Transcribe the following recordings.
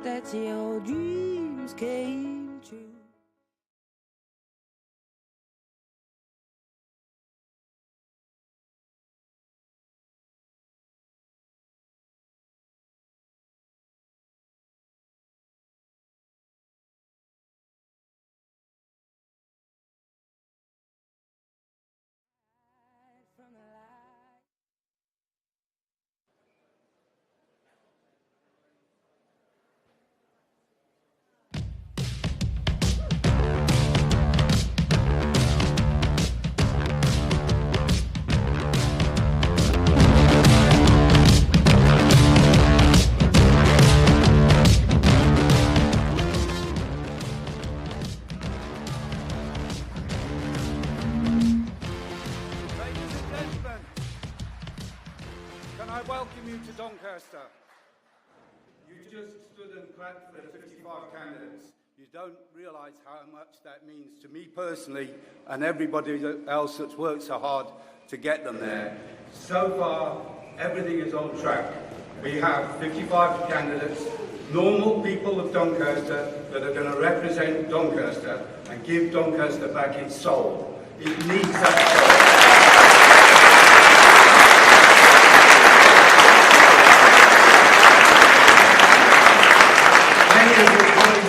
that your dreams came true. From the light. I welcome you to Doncaster. You just stood and clapped for the 55 candidates. You don't realise how much that means to me personally and everybody else that's worked so hard to get them there. So far, everything is on track. We have 55 candidates, normal people of Doncaster that are going to represent Doncaster and give Doncaster back its soul. It needs that soul.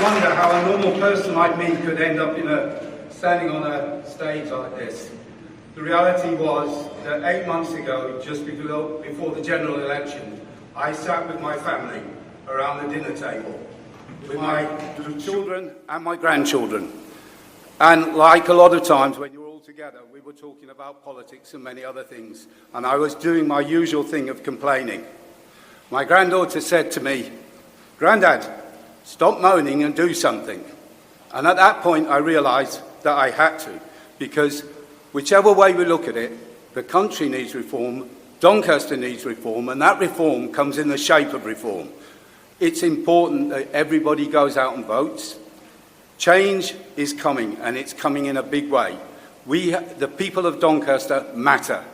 Wonder how a normal person like me could end up standing on a stage like this. The reality was that 8 months ago, just before the general election, I sat with my family around the dinner table with my children and my grandchildren. And like a lot of times when you're all together, we were talking about politics and many other things. And I was doing my usual thing of complaining. My granddaughter said to me, "Grandad, stop moaning and do something." And at that point, I realised that I had to, because whichever way we look at it, the country needs reform, Doncaster needs reform, and that reform comes in the shape of reform. It's important that everybody goes out and votes. Change is coming, and it's coming in a big way. The people of Doncaster matter.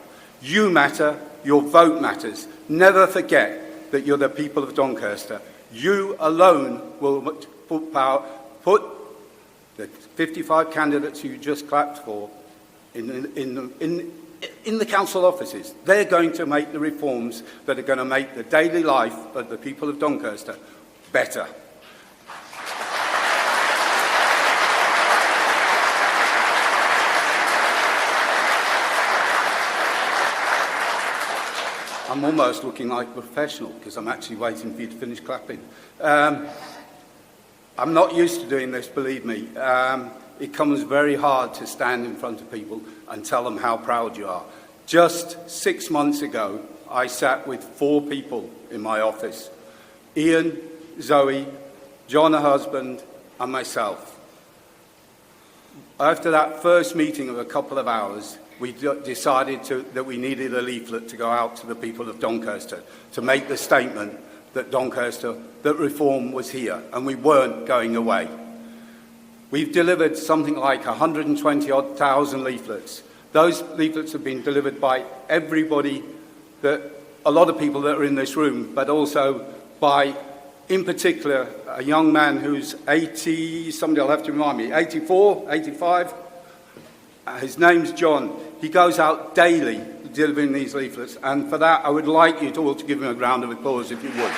You matter, your vote matters. Never forget that you're the people of Doncaster. You alone will put the 55 candidates you just clapped for in the council offices. They're going to make the reforms that are going to make the daily life of the people of Doncaster better. I'm almost looking like a professional because I'm actually waiting for you to finish clapping. I'm not used to doing this, believe me. It comes very hard to stand in front of people and tell them how proud you are. Just 6 months ago, I sat with 4 people in my office: Ian, Zoe, John, her husband, and myself. After that first meeting of a couple of hours, we decided that we needed a leaflet to go out to the people of Doncaster to make the statement that that reform was here and we weren't going away. We've delivered something like 120,000 leaflets. Those leaflets have been delivered by everybody, a lot of people that are in this room, but also by, in particular, a young man who's 80, somebody will have to remind me, 84, 85? His name's John. He goes out daily delivering these leaflets, and for that I would like you all to give him a round of applause if you would.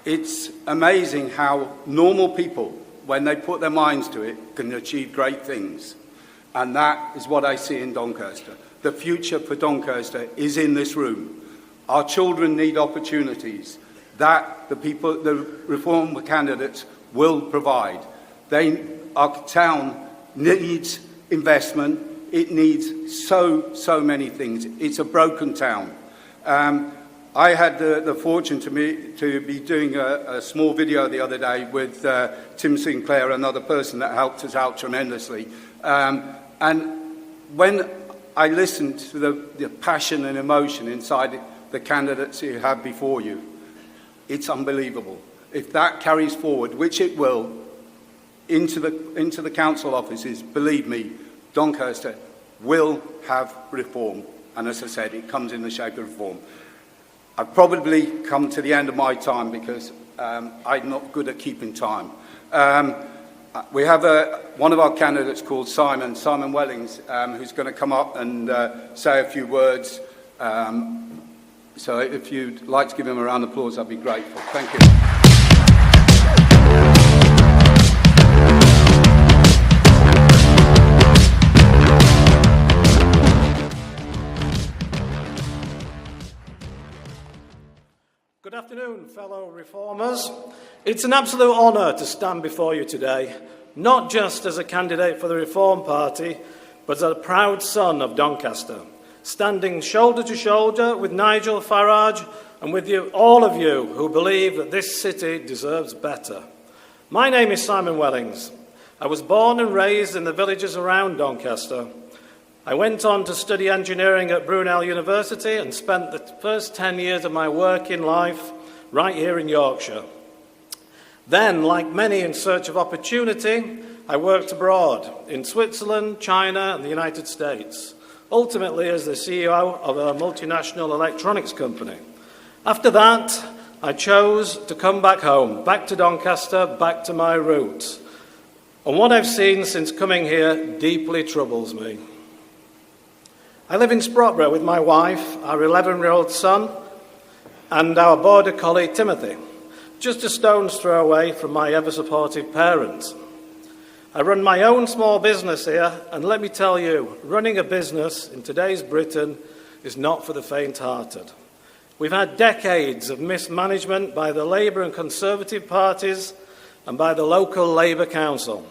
It's amazing how normal people, when they put their minds to it, can achieve great things. And that is what I see in Doncaster. The future for Doncaster is in this room. Our children need opportunities that the reform candidates will provide. Our town needs investment. It needs so many things. It's a broken town. I had the fortune to be doing a small video the other day with Tim Sinclair, another person that helped us out tremendously. And when I listened to the passion and emotion inside the candidates you have before you, it's unbelievable. If that carries forward, which it will, into the council offices, believe me, Doncaster will have reform. And as I said, it comes in the shape of reform. I've probably come to the end of my time because I'm not good at keeping time. We have one of our candidates called Simon Wellings, who's going to come up and say a few words. So if you'd like to give him a round of applause, I'd be grateful. Thank you. Good afternoon, fellow reformers. It's an absolute honour to stand before you today, not just as a candidate for the Reform Party, but as a proud son of Doncaster, standing shoulder to shoulder with Nigel Farage and with you, all of you who believe that this city deserves better. My name is Simon Wellings. I was born and raised in the villages around Doncaster. I went on to study engineering at Brunel University and spent the first 10 years of my working life right here in Yorkshire. Then, like many in search of opportunity, I worked abroad in Switzerland, China, and the United States, ultimately as the CEO of a multinational electronics company. After that, I chose to come back home, back to Doncaster, back to my roots. And what I've seen since coming here deeply troubles me. I live in Sprotbrough with my wife, our 11-year-old son, and our border collie, Timothy, just a stone's throw away from my ever-supportive parents. I run my own small business here, and let me tell you, running a business in today's Britain is not for the faint-hearted. We've had decades of mismanagement by the Labour and Conservative parties and by the local Labour Council.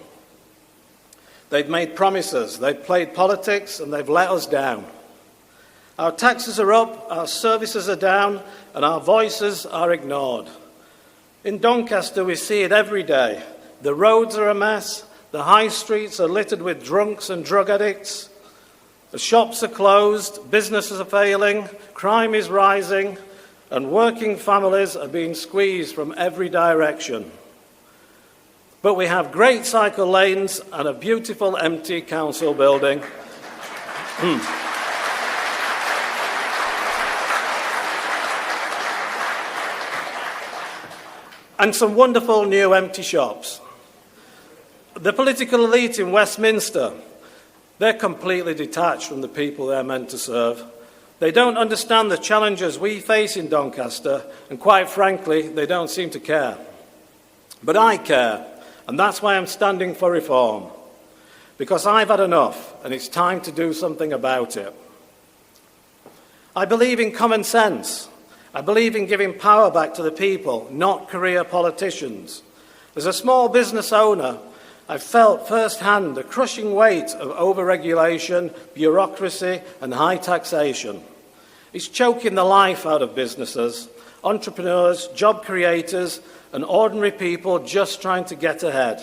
They've made promises, they've played politics, and they've let us down. Our taxes are up, our services are down, and our voices are ignored. In Doncaster, we see it every day. The roads are a mess, the high streets are littered with drunks and drug addicts, the shops are closed, businesses are failing, crime is rising, and working families are being squeezed from every direction. But we have great cycle lanes and a beautiful empty council building. And some wonderful new empty shops. The political elite in Westminster, they're completely detached from the people they're meant to serve. They don't understand the challenges we face in Doncaster, and quite frankly, they don't seem to care. But I care. And that's why I'm standing for reform. Because I've had enough, and it's time to do something about it. I believe in common sense. I believe in giving power back to the people, not career politicians. As a small business owner, I've felt firsthand the crushing weight of over-regulation, bureaucracy, and high taxation. It's choking the life out of businesses, entrepreneurs, job creators, and ordinary people just trying to get ahead.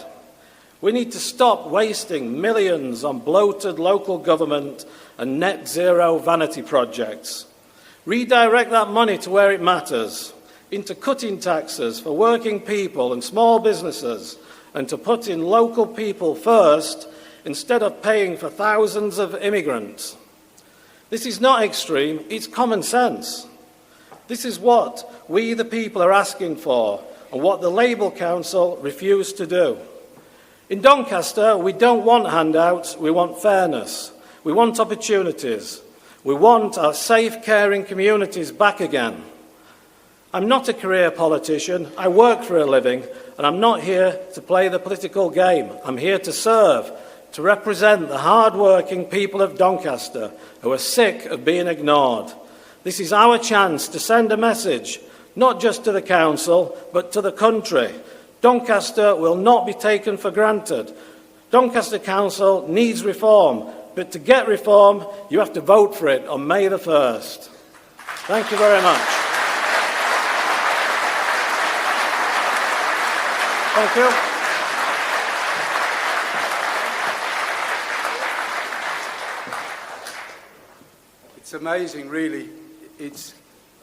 We need to stop wasting millions on bloated local government and net zero vanity projects. Redirect that money to where it matters, into cutting taxes for working people and small businesses, and to putting local people first instead of paying for thousands of immigrants. This is not extreme, it's common sense. This is what we, the people, are asking for, and what the Labour Council refused to do. In Doncaster, we don't want handouts, we want fairness. We want opportunities. We want our safe, caring communities back again. I'm not a career politician, I work for a living, and I'm not here to play the political game. I'm here to serve, to represent the hard-working people of Doncaster who are sick of being ignored. This is our chance to send a message, not just to the council, but to the country. Doncaster will not be taken for granted. Doncaster Council needs reform, but to get reform, you have to vote for it on May the 1st. Thank you very much. Thank you. It's amazing, really. It's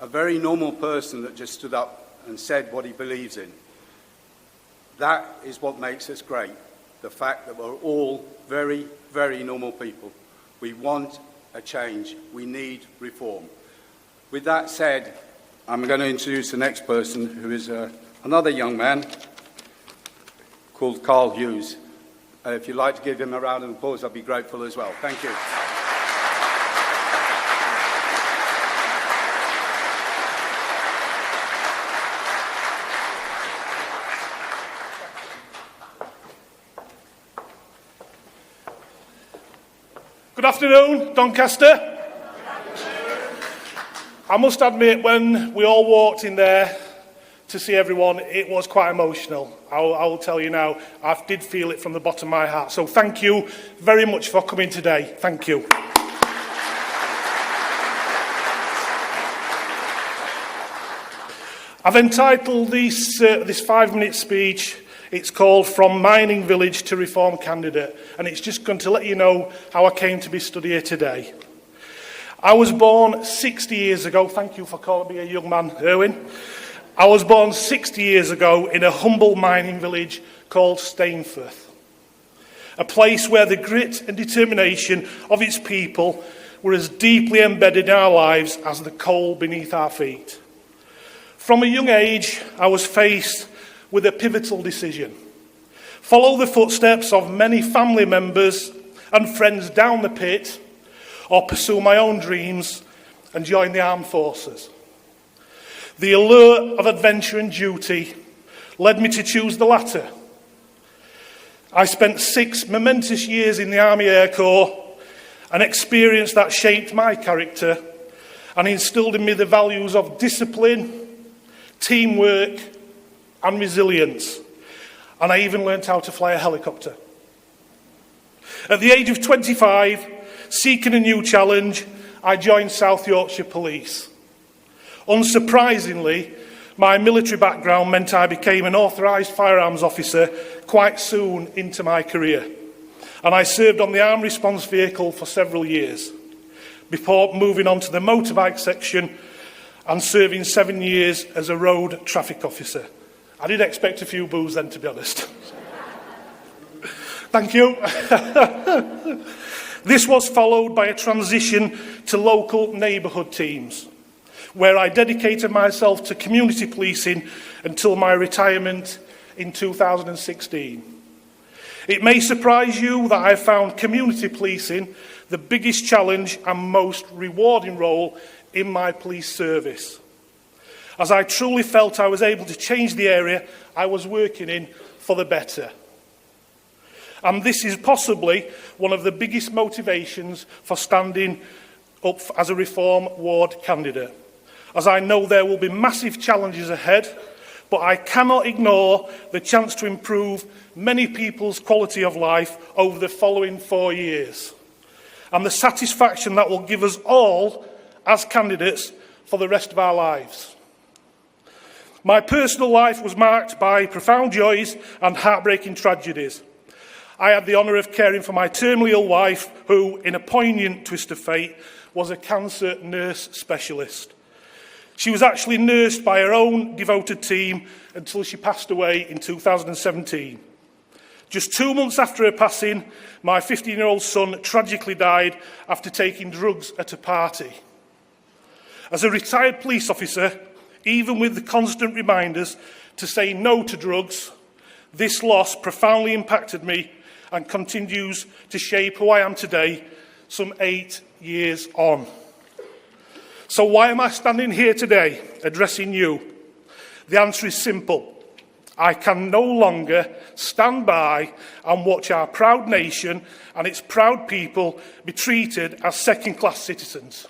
a very normal person that just stood up and said what he believes in. That is what makes us great. the fact that we're all very, very normal people. We want a change. We need reform. With that said, I'm going to introduce the next person, who is another young man called Karl Hughes. If you'd like to give him a round of applause, I'd be grateful as well. Thank you. Good afternoon, Doncaster. I must admit, when we all walked in there to see everyone, it was quite emotional. I will tell you now, I did feel it from the bottom of my heart. So thank you very much for coming today. Thank you. I've entitled this 5-minute speech, it's called From Mining Village to Reform Candidate, and it's just going to let you know how I came to be stood here today. I was born 60 years ago. Thank you for calling me a young man, Erwin. I was born 60 years ago in a humble mining village called Stainforth, a place where the grit and determination of its people were as deeply embedded in our lives as the coal beneath our feet. From a young age, I was faced with a pivotal decision: follow the footsteps of many family members and friends down the pit, or pursue my own dreams and join the armed forces. The allure of adventure and duty led me to choose the latter. I spent 6 momentous years in the Army Air Corps, an experience that shaped my character and instilled in me the values of discipline, teamwork and resilience. And I even learnt how to fly a helicopter. At the age of 25, seeking a new challenge, I joined South Yorkshire Police. Unsurprisingly, my military background meant I became an authorised firearms officer quite soon into my career, and I served on the armed response vehicle for several years, before moving on to the motorbike section and serving 7 years as a road traffic officer. I did expect a few boos then, to be honest. Thank you. This was followed by a transition to local neighbourhood teams, where I dedicated myself to community policing until my retirement in 2016. It may surprise you that I found community policing the biggest challenge and most rewarding role in my police service, as I truly felt I was able to change the area I was working in for the better. And this is possibly one of the biggest motivations for standing up as a Reform ward candidate, as I know there will be massive challenges ahead, but I cannot ignore the chance to improve many people's quality of life over the following 4 years, and the satisfaction that will give us all as candidates for the rest of our lives. My personal life was marked by profound joys and heartbreaking tragedies. I had the honour of caring for my terminally ill wife, who, in a poignant twist of fate, was a cancer nurse specialist. She was actually nursed by her own devoted team until she passed away in 2017. Just 2 months after her passing, my 15-year-old son tragically died after taking drugs at a party. As a retired police officer, even with the constant reminders to say no to drugs, this loss profoundly impacted me and continues to shape who I am today, some 8 years on. So why am I standing here today addressing you? The answer is simple. I can no longer stand by and watch our proud nation and its proud people be treated as second-class citizens.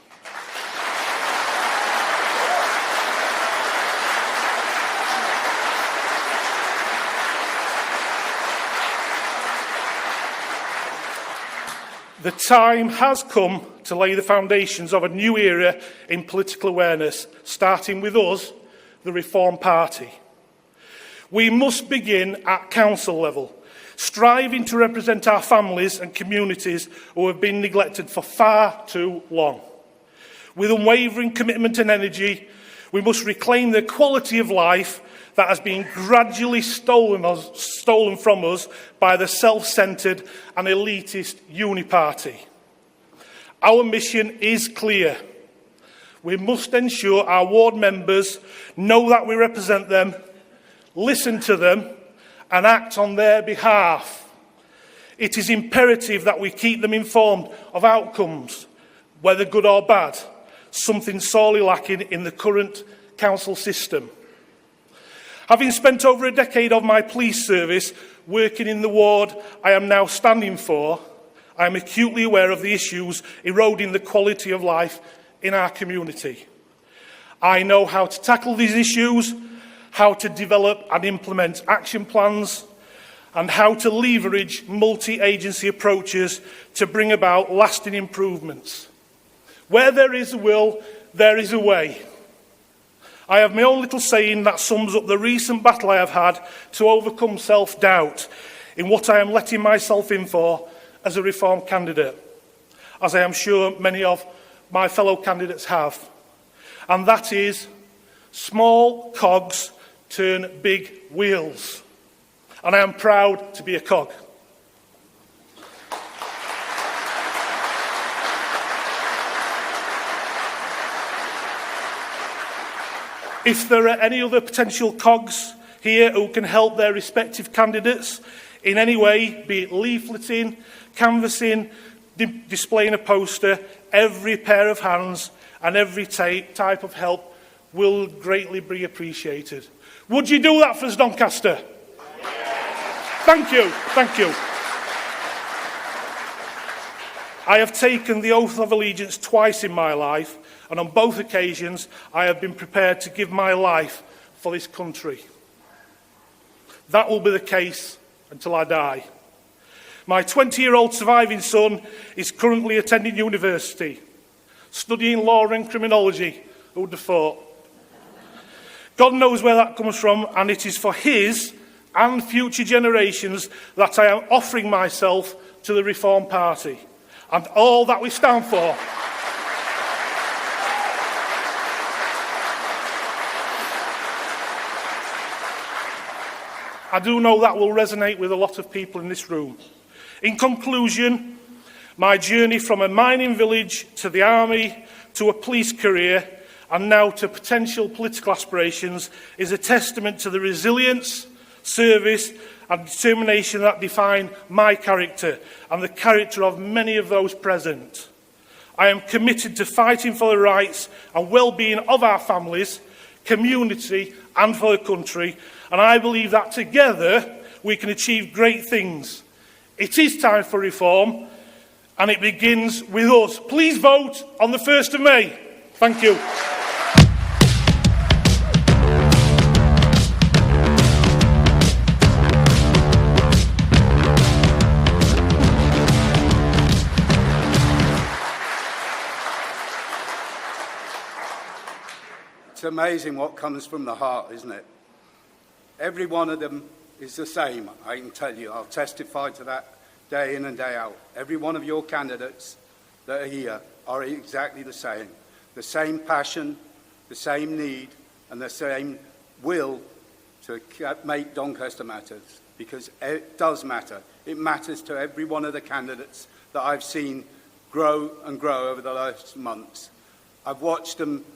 The time has come to lay the foundations of a new era in political awareness, starting with us, the Reform Party. We must begin at council level, striving to represent our families and communities who have been neglected for far too long. With unwavering commitment and energy, we must reclaim the quality of life that has been gradually stolen from us by the self-centred and elitist Uni-Party. Our mission is clear. We must ensure our ward members know that we represent them, listen to them, and act on their behalf. It is imperative that we keep them informed of outcomes, whether good or bad, something sorely lacking in the current council system. Having spent over a decade of my police service working in the ward I am now standing for, I am acutely aware of the issues eroding the quality of life in our community. I know how to tackle these issues, how to develop and implement action plans, and how to leverage multi-agency approaches to bring about lasting improvements. Where there is a will, there is a way. I have my own little saying that sums up the recent battle I have had to overcome self-doubt in what I am letting myself in for as a Reform candidate, as I am sure many of my fellow candidates have. And that is, small cogs turn big wheels. And I am proud to be a cog. If there are any other potential cogs here who can help their respective candidates in any way, be it leafleting, canvassing, displaying a poster, every pair of hands and every type of help will greatly be appreciated. Would you do that for us, Doncaster? Thank you, thank you. I have taken the oath of allegiance twice in my life, and on both occasions I have been prepared to give my life for this country. That will be the case until I die. My 20-year-old surviving son is currently attending university, studying law and criminology. Who would have thought? God knows where that comes from, and it is for his and future generations that I am offering myself to the Reform Party and all that we stand for. I do know that will resonate with a lot of people in this room. In conclusion, my journey from a mining village to the army to a police career and now to potential political aspirations is a testament to the resilience, service and determination that define my character and the character of many of those present. I am committed to fighting for the rights and well-being of our families, community and for the country, and I believe that together we can achieve great things. It is time for reform, and it begins with us. Please vote on the 1st of May. Thank you. It's amazing what comes from the heart, isn't it? Every one of them is the same, I can tell you. I'll testify to that day in and day out. Every one of your candidates that are here are exactly the same. The same passion, the same need, and the same will to make Doncaster matter, because it does matter. It matters to every one of the candidates that I've seen grow and grow over the last months. I've watched them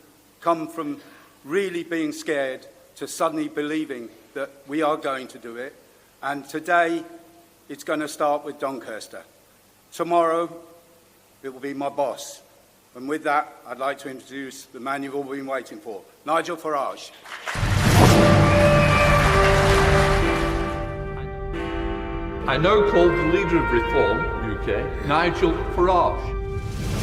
come from really being scared to suddenly believing that we are going to do it. And today, it's going to start with Doncaster. Tomorrow, it will be my boss. And with that, I'd like to introduce the man you've all been waiting for, Nigel Farage. I now call the leader of Reform UK, Nigel Farage.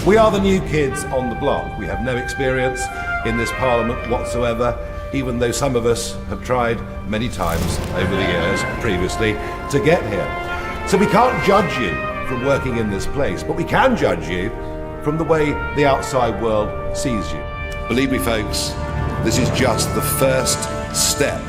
We are the new kids on the block. We have no experience in this Parliament whatsoever, even though some of us have tried many times over the years previously to get here. So we can't judge you from working in this place, but we can judge you from the way the outside world sees you. Believe me, folks, this is just the first step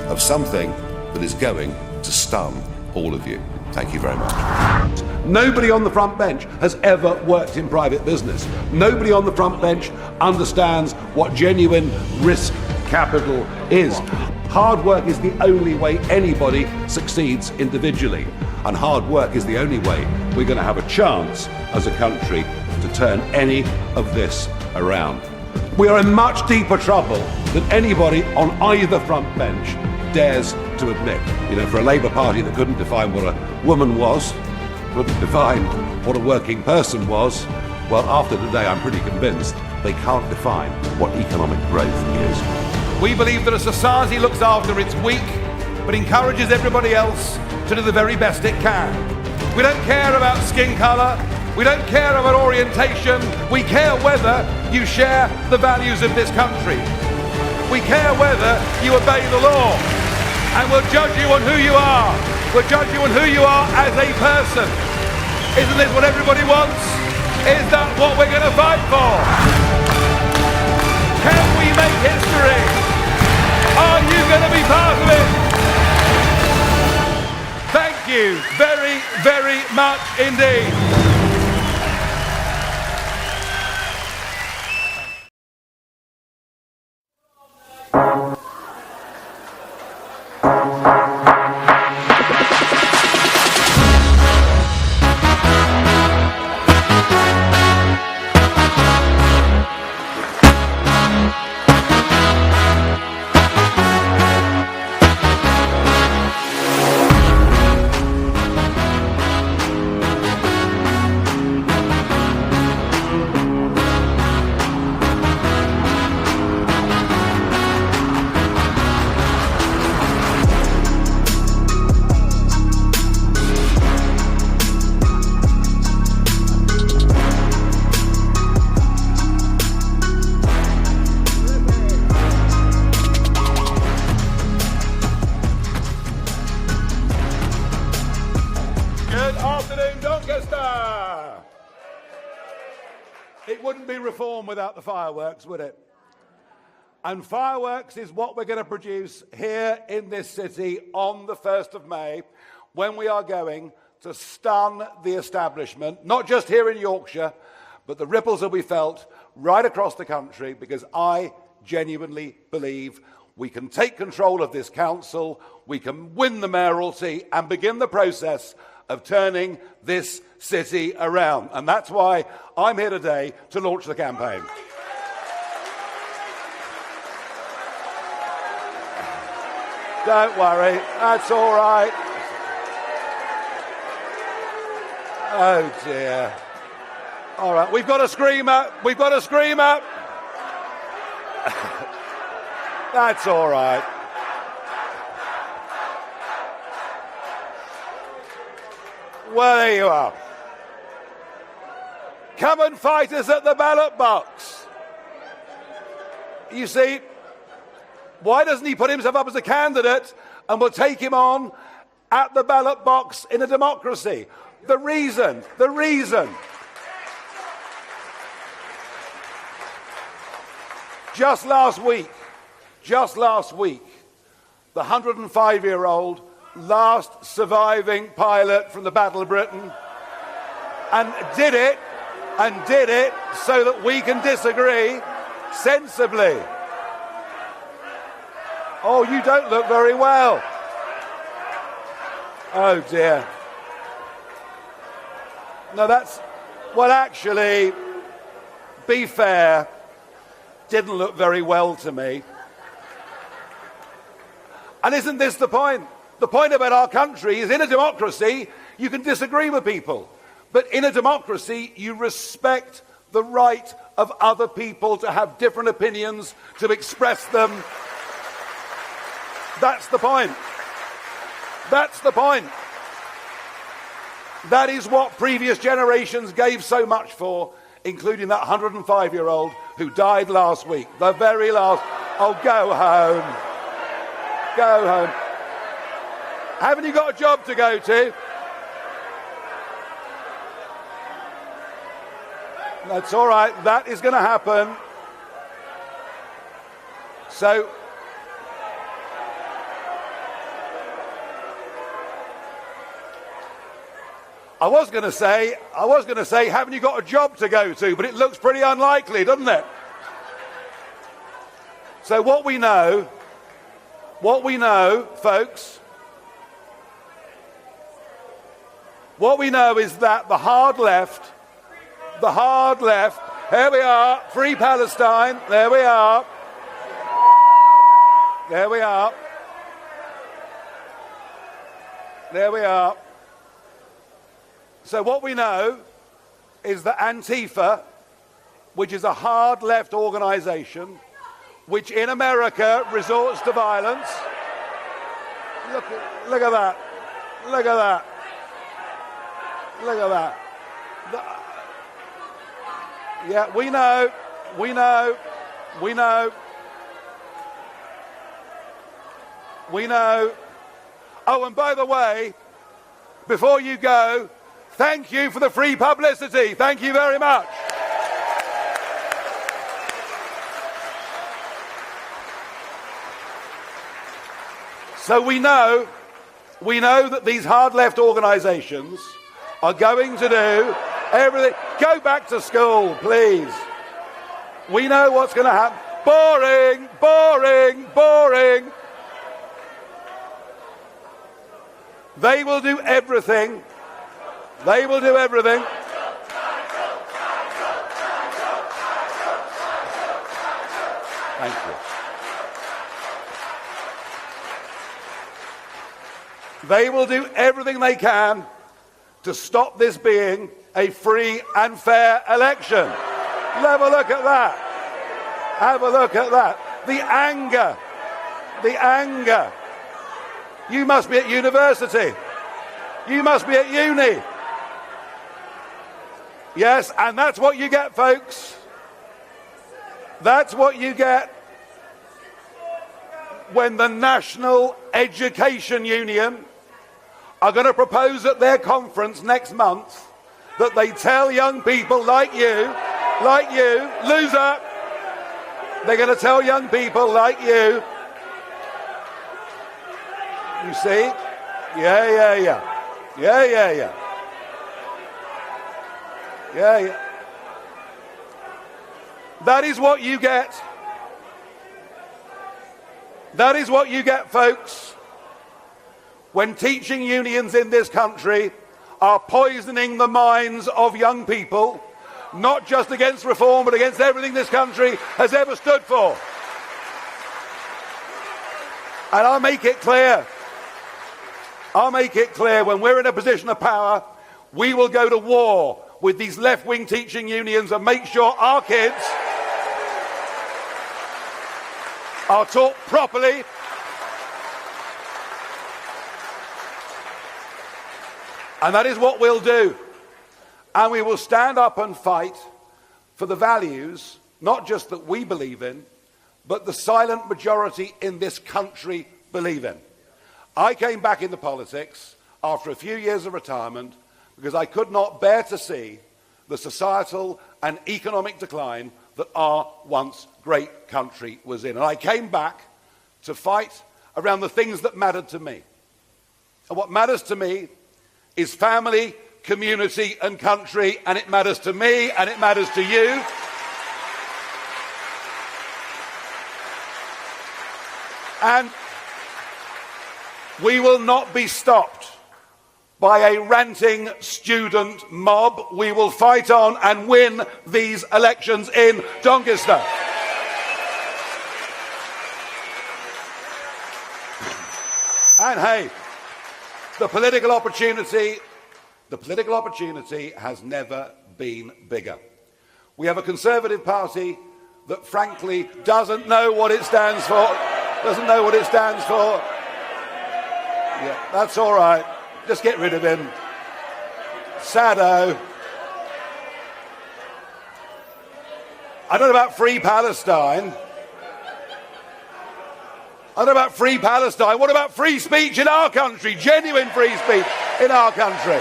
of something that is going to stun all of you. Thank you very much. Nobody on the front bench has ever worked in private business. Nobody on the front bench understands what genuine risk capital is. Hard work is the only way anybody succeeds individually. And hard work is the only way we're going to have a chance as a country to turn any of this around. We are in much deeper trouble than anybody on either front bench dares to admit. You know, for a Labour Party that couldn't define what a woman was, couldn't define what a working person was, well, after today I'm pretty convinced they can't define what economic growth is. We believe that a society looks after its weak, but encourages everybody else to do the very best it can. We don't care about skin colour, we don't care about orientation, we care whether you share the values of this country. We care whether you obey the law, and we'll judge you on who you are. We'll judge you on who you are as a person. Isn't this what everybody wants? Is that what we're going to fight for? Can we make history? Are you going to be part of it? Thank you very, very much indeed. Doncaster! It wouldn't be reform without the fireworks, would it? And fireworks is what we're going to produce here in this city on the 1st of May, when we are going to stun the establishment, not just here in Yorkshire, but the ripples will be felt right across the country, because I genuinely believe we can take control of this council, we can win the mayoralty and begin the process of turning this city around. And that's why I'm here today to launch the campaign. Don't worry, that's all right. Oh dear. All right, we've got a screamer. We've got a screamer. That's all right. Well, there you are. Come and fight us at the ballot box. You see, why doesn't he put himself up as a candidate and we'll take him on at the ballot box in a democracy? The reason. Just last week, the 105-year-old last surviving pilot from the Battle of Britain, and did it so that we can disagree sensibly. Oh, you don't look very well. Oh dear. No, well, actually, be fair, didn't look very well to me. And isn't this the point? The point about our country is, in a democracy, you can disagree with people. But in a democracy, you respect the right of other people to have different opinions, to express them. That's the point. That's the point. That is what previous generations gave so much for, including that 105-year-old who died last week. The very last. Oh, go home. Go home. Haven't you got a job to go to? That's all right. That is going to happen. So, I was going to say, haven't you got a job to go to? But it looks pretty unlikely, doesn't it? So what we know What we know, folks, what we know is that the hard left, here we are, free Palestine, there we are, there we are, there we are. So what we know is that Antifa, which is a hard left organisation, which in America resorts to violence. Look at that. Look at that. Look at that. Yeah, we know. Oh, and by the way, before you go, thank you for the free publicity. Thank you very much. So we know that these hard left organisations are going to do everything. Go back to school, please. We know what's going to happen. Boring, boring, boring. They will do everything. They will do everything. Thank you. They will do everything they can to stop this being a free and fair election. Have a look at that. Have a look at that. The anger. The anger. You must be at university. You must be at uni. Yes, and that's what you get, folks. That's what you get when the National Education Union are going to propose at their conference next month that they tell young people like you, loser, they're going to tell young people like you, you see? Yeah. That is what you get. That is what you get, folks, when teaching unions in this country are poisoning the minds of young people, not just against reform, but against everything this country has ever stood for. And I'll make it clear, when we're in a position of power, we will go to war with these left-wing teaching unions and make sure our kids are taught properly. And that is what we'll do. And we will stand up and fight for the values, not just that we believe in, but the silent majority in this country believe in. I came back into politics after a few years of retirement because I could not bear to see the societal and economic decline that our once great country was in. And I came back to fight around the things that mattered to me. And what matters to me is family, community and country, and it matters to me and it matters to you. And we will not be stopped by a ranting student mob. We will fight on and win these elections in Doncaster. And hey, the political opportunity has never been bigger. We have a Conservative Party that frankly doesn't know what it stands for. Yeah, that's all right. Just get rid of him. Sado. I don't know about free Palestine. What about free speech in our country? Genuine free speech in our country.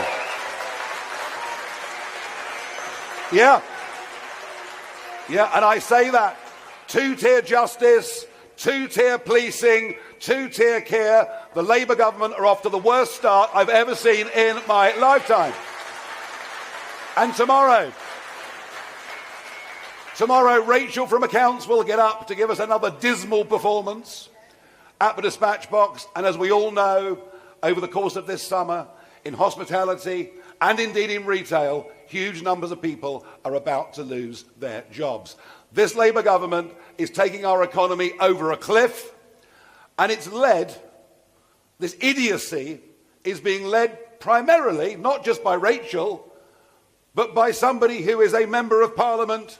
Yeah, and I say that. Two-tier justice, two-tier policing, two-tier care. The Labour government are off to the worst start I've ever seen in my lifetime. And tomorrow, Rachel from Accounts will get up to give us another dismal performance. at the dispatch box, and as we all know, over the course of this summer, in hospitality and indeed in retail, huge numbers of people are about to lose their jobs. This Labour government is taking our economy over a cliff, and it's led, this idiocy is being led primarily, not just by Rachel, but by somebody who is a Member of Parliament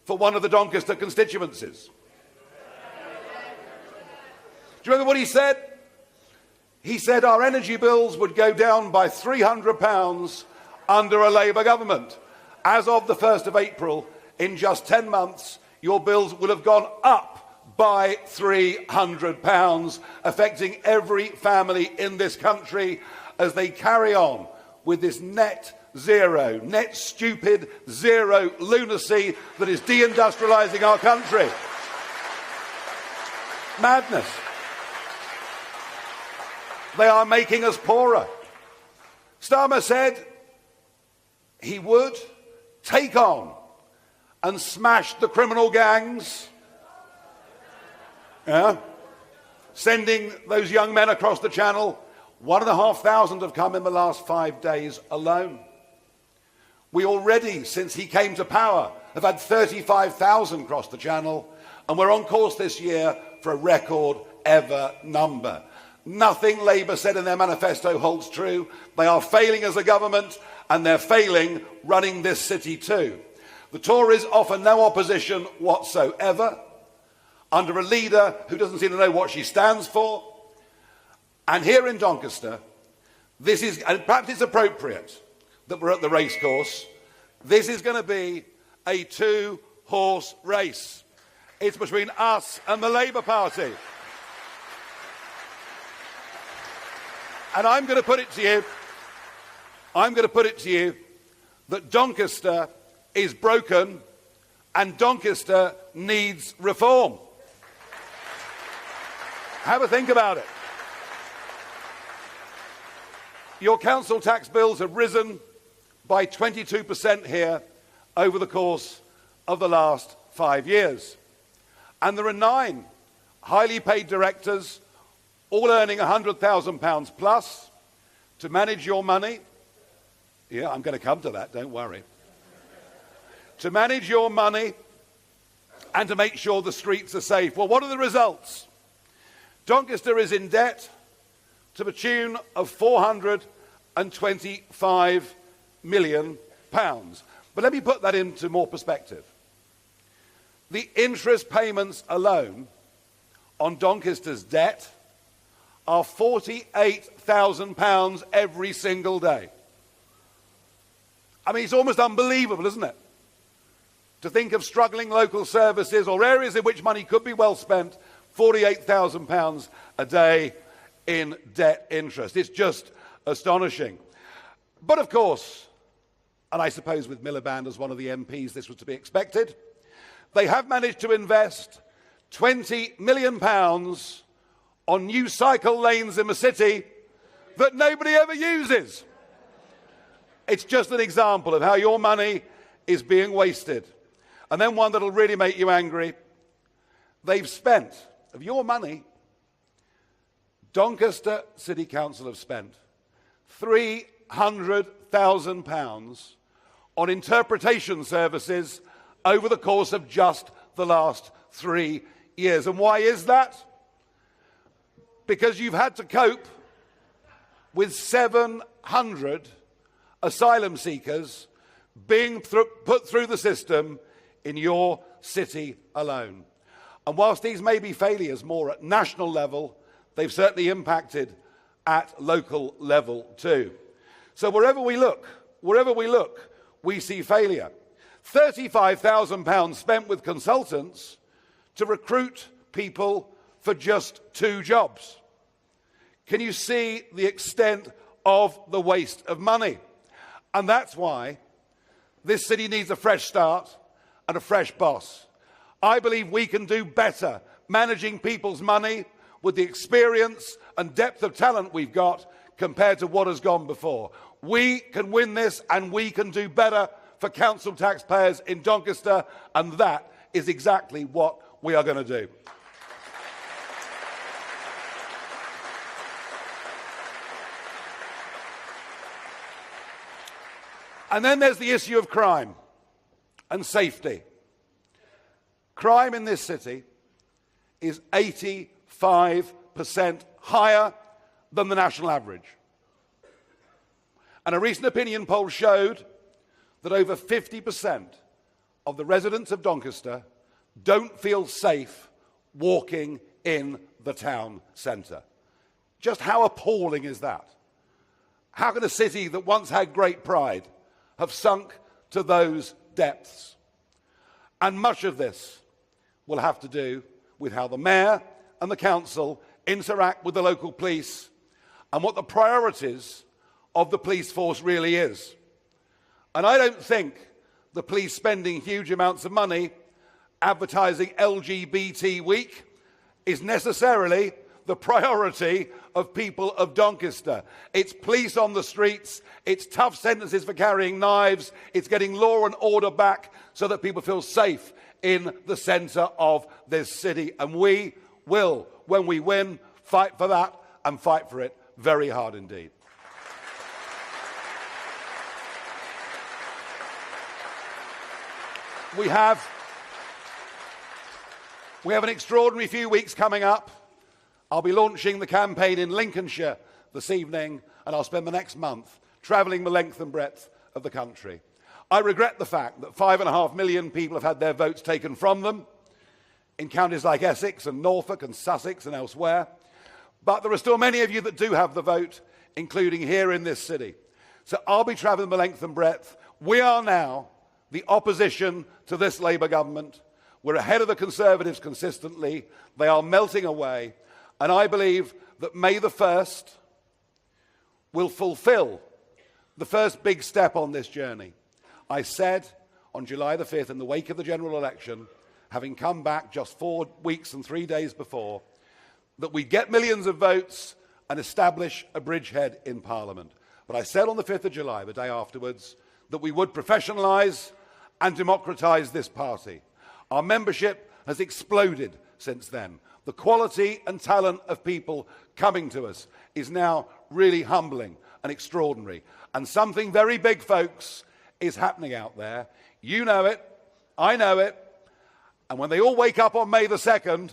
for one of the Doncaster constituencies. Do you remember what he said? He said our energy bills would go down by £300 under a Labour government. As of the 1st of April, in just 10 months, your bills will have gone up by £300, affecting every family in this country as they carry on with this net stupid zero lunacy that is deindustrialising our country. Madness. They are making us poorer. Starmer said he would take on and smash the criminal gangs, sending those young men across the channel. 1,500 have come in the last 5 days alone. We already, since he came to power, have had 35,000 cross the channel, and we're on course this year for a record ever number. Nothing Labour said in their manifesto holds true. They are failing as a government, and they're failing running this city too. The Tories offer no opposition whatsoever, under a leader who doesn't seem to know what she stands for. And here in Doncaster, and perhaps it's appropriate that we're at the racecourse, this is going to be a two-horse race. It's between us and the Labour Party. And I'm going to put it to you, that Doncaster is broken and Doncaster needs reform. Have a think about it. Your council tax bills have risen by 22% here over the course of the last 5 years. And there are 9 highly paid directors, all earning £100,000 plus, to manage your money. Yeah, I'm going to come to that, don't worry. To manage your money and to make sure the streets are safe. Well, what are the results? Doncaster is in debt to the tune of £425 million. But let me put that into more perspective. The interest payments alone on Doncaster's debt are £48,000 every single day. I mean, it's almost unbelievable, isn't it? To think of struggling local services or areas in which money could be well spent, £48,000 a day in debt interest. It's just astonishing. But of course, and I suppose with Miliband as one of the MPs this was to be expected, they have managed to invest £20 million on new cycle lanes in the city that nobody ever uses. It's just an example of how your money is being wasted. And then one that'll really make you angry. They've spent, of your money, Doncaster City Council have spent £300,000 on interpretation services over the course of just the last 3 years. And why is that? Because you've had to cope with 700 asylum seekers being put through the system in your city alone. And whilst these may be failures more at national level, they've certainly impacted at local level too. So wherever we look, we see failure. £35,000 spent with consultants to recruit people for just 2 jobs. Can you see the extent of the waste of money? And that's why this city needs a fresh start and a fresh boss. I believe we can do better managing people's money with the experience and depth of talent we've got compared to what has gone before. We can win this, and we can do better for council taxpayers in Doncaster, and that is exactly what we are going to do. And then there's the issue of crime and safety. Crime in this city is 85% higher than the national average. And a recent opinion poll showed that over 50% of the residents of Doncaster don't feel safe walking in the town centre. Just how appalling is that? How can a city that once had great pride have sunk to those depths? And much of this will have to do with how the mayor and the council interact with the local police and what the priorities of the police force really is. And I don't think the police spending huge amounts of money advertising LGBT Week is necessarily the priority of people of Doncaster. It's police on the streets, it's tough sentences for carrying knives, it's getting law and order back so that people feel safe in the centre of this city. And we will, when we win, fight for that and fight for it very hard indeed. We have an extraordinary few weeks coming up. I'll be launching the campaign in Lincolnshire this evening, and I'll spend the next month travelling the length and breadth of the country. I regret the fact that 5.5 million people have had their votes taken from them in counties like Essex and Norfolk and Sussex and elsewhere, but there are still many of you that do have the vote, including here in this city. So I'll be travelling the length and breadth. We are now the opposition to this Labour government. We're ahead of the Conservatives consistently. They are melting away. And I believe that May the 1st will fulfil the first big step on this journey. I said on July the 5th, in the wake of the general election, having come back just 4 weeks and 3 days before, that we'd get millions of votes and establish a bridgehead in Parliament. But I said on the 5th of July, the day afterwards, that we would professionalise and democratise this party. Our membership has exploded since then. The quality and talent of people coming to us is now really humbling and extraordinary. And something very big, folks, is happening out there. You know it, I know it, and when they all wake up on May the 2nd,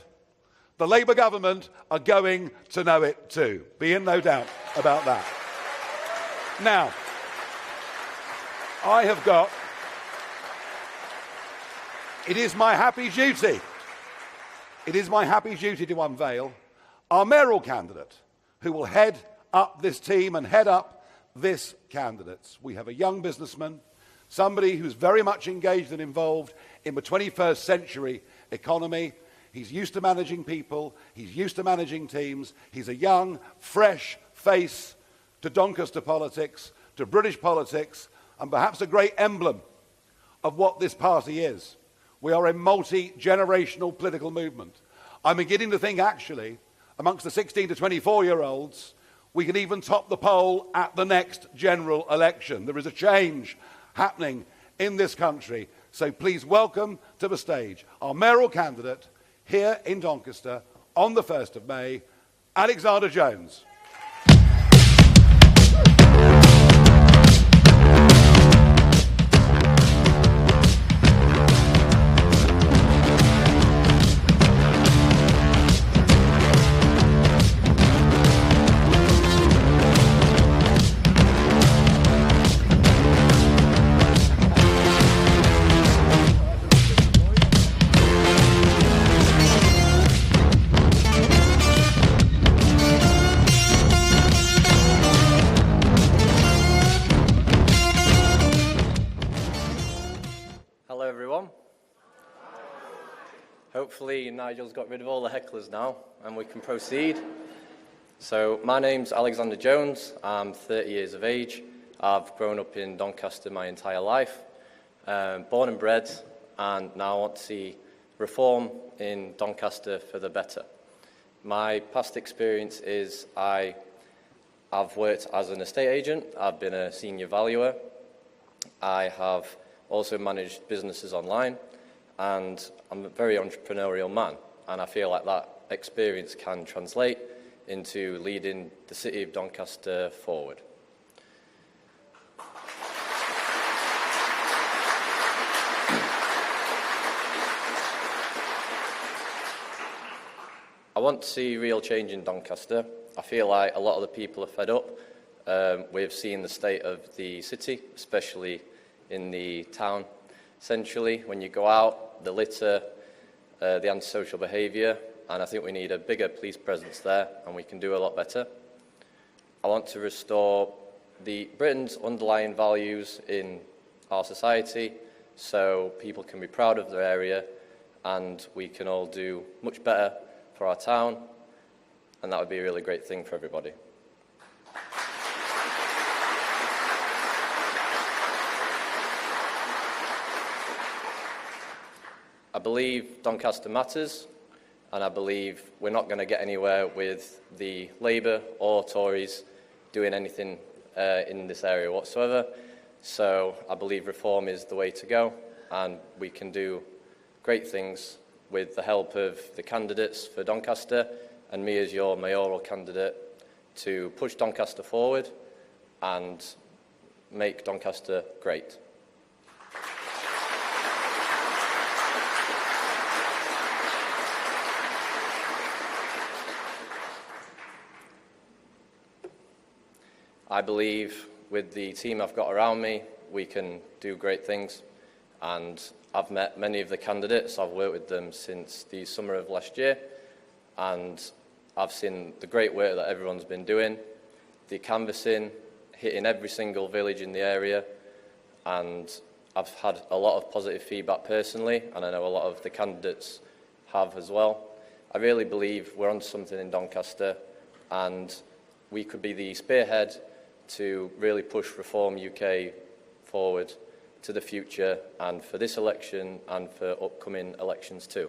the Labour government are going to know it too. Be in no doubt about that. Now, it is my happy duty to unveil our mayoral candidate, who will head up this team and head up this candidates. We have a young businessman, somebody who's very much engaged and involved in the 21st century economy. He's used to managing people, he's used to managing teams, he's a young, fresh face to Doncaster politics, to British politics, and perhaps a great emblem of what this party is. We are a multi-generational political movement. I'm beginning to think, actually, amongst the 16 to 24-year-olds, we can even top the poll at the next general election. There is a change happening in this country. So please welcome to the stage our mayoral candidate here in Doncaster on the 1st of May, Alexander Jones. Hopefully Nigel's got rid of all the hecklers now and we can proceed. So my name's Alexander Jones, I'm 30 years of age. I've grown up in Doncaster my entire life, born and bred, and now I want to see reform in Doncaster for the better. My past experience is I've worked as an estate agent, I've been a senior valuer, I have also managed businesses online, and I'm a very entrepreneurial man, and I feel like that experience can translate into leading the city of Doncaster forward. want to see real change in Doncaster. I feel like a lot of the people are fed up with seeing the state of the city, especially in the town centrally. When you go out, the litter, the antisocial behaviour, and I think we need a bigger police presence there, and we can do a lot better. I want to restore Britain's underlying values in our society so people can be proud of their area and we can all do much better for our town, and that would be a really great thing for everybody. I believe Doncaster matters, and I believe we're not going to get anywhere with the Labour or Tories doing anything in this area whatsoever. So I believe reform is the way to go, and we can do great things with the help of the candidates for Doncaster and me as your mayoral candidate to push Doncaster forward and make Doncaster great. I believe with the team I've got around me, we can do great things, and I've met many of the candidates. I've worked with them since the summer of last year, and I've seen the great work that everyone's been doing, the canvassing, hitting every single village in the area, and I've had a lot of positive feedback personally, and I know a lot of the candidates have as well. I really believe we're on something in Doncaster, and we could be the spearhead to really push Reform UK forward to the future, and for this election and for upcoming elections too.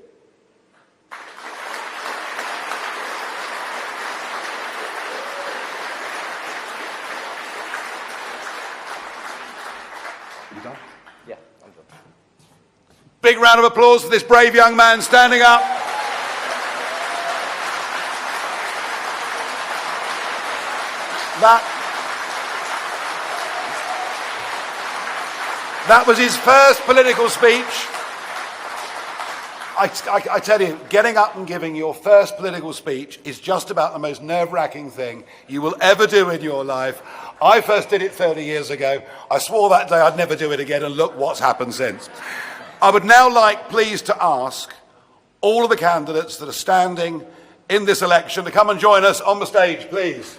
You done? Yeah, I'm done. Big round of applause for this brave young man standing up. That was his first political speech. I tell you, getting up and giving your first political speech is just about the most nerve-wracking thing you will ever do in your life. I first did it 30 years ago. I swore that day I'd never do it again, and look what's happened since. I would now like, please, to ask all of the candidates that are standing in this election to come and join us on the stage, please.